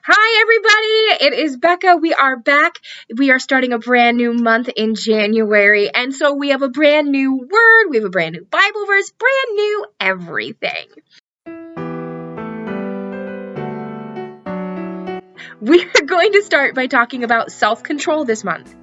Hi, everybody. It is Becca. We are back. We are starting a brand new month in January. And so we have a brand new word. We have a brand new Bible verse, brand new everything. We are going to start by talking about self-control this month.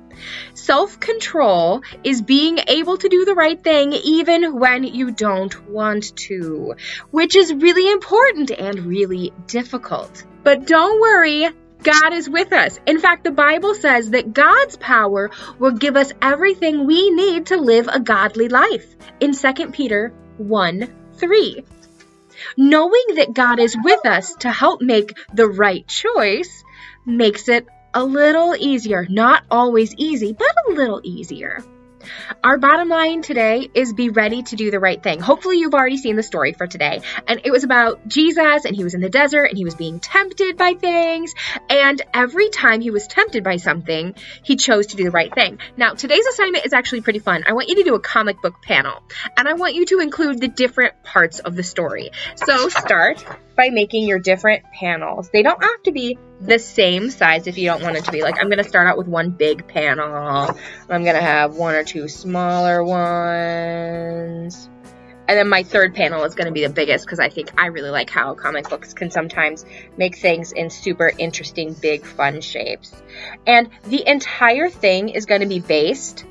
Self-control is being able to do the right thing even when you don't want to, which is really important and really difficult. But don't worry, God is with us. In fact, the Bible says that God's power will give us everything we need to live a godly life in 2 Peter 1:3. Knowing that God is with us to help make the right choice makes it a little easier. Not always easy, but a little easier. Our bottom line today is be ready to do the right thing. Hopefully you've already seen the story for today. And it was about Jesus, and he was in the desert, and he was being tempted by things. And every time he was tempted by something, he chose to do the right thing. Now, today's assignment is actually pretty fun. I want you to do a comic book panel. And I want you to include the different parts of the story. So start by making your different panels. They don't have to be the same size if you don't want it to be. Like, I'm going to start out with one big panel. I'm going to have one or two smaller ones. And then my third panel is going to be the biggest because I really like how comic books can sometimes make things in super interesting, big, fun shapes. And the entire thing is going to be based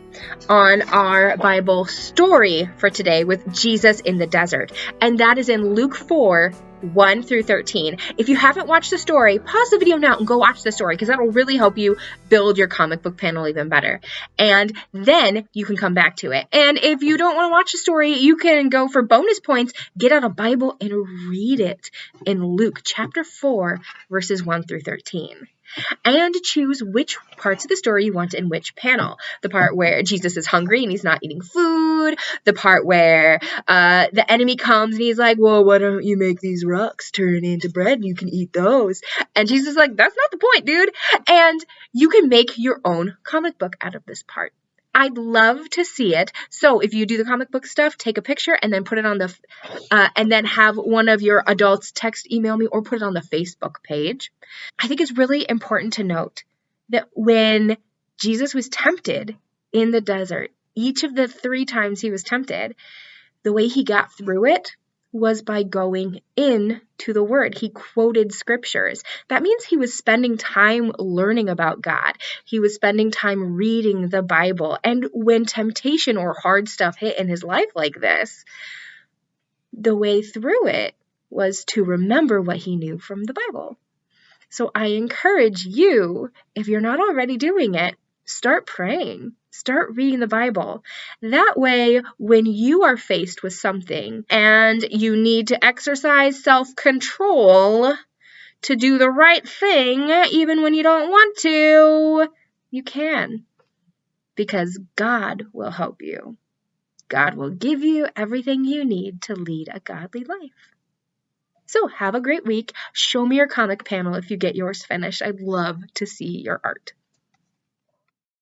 on our Bible story for today with Jesus in the desert. And that is in Luke 4:1-13. If you haven't watched the story, pause the video now and go watch the story because that'll really help you build your comic book panel even better. And then you can come back to it. And if you don't want to watch the story, you can go for bonus points, get out a Bible and read it in Luke chapter 4, verses 1-13. And choose which parts of the story you want in which panel. The part where Jesus is hungry and he's not eating food. The part where the enemy comes and he's like, well, why don't you make these rocks turn into bread and you can eat those? And Jesus is like, that's not the point, dude. And you can make your own comic book out of this part. I'd love to see it. So if you do the comic book stuff, take a picture and then put it on the, and then have one of your adults email me, or put it on the Facebook page. I think it's really important to note that when Jesus was tempted in the desert, each of the 3 times he was tempted, the way he got through it was by going into the Word. He quoted scriptures. That means he was spending time learning about God. He was spending time reading the Bible. And when temptation or hard stuff hit in his life like this, the way through it was to remember what he knew from the Bible. So I encourage you, if you're not already doing it, start praying. Start reading the Bible. That way, when you are faced with something and you need to exercise self-control to do the right thing, even when you don't want to, you can. Because God will help you. God will give you everything you need to lead a godly life. So have a great week. Show me your comic panel if you get yours finished. I'd love to see your art.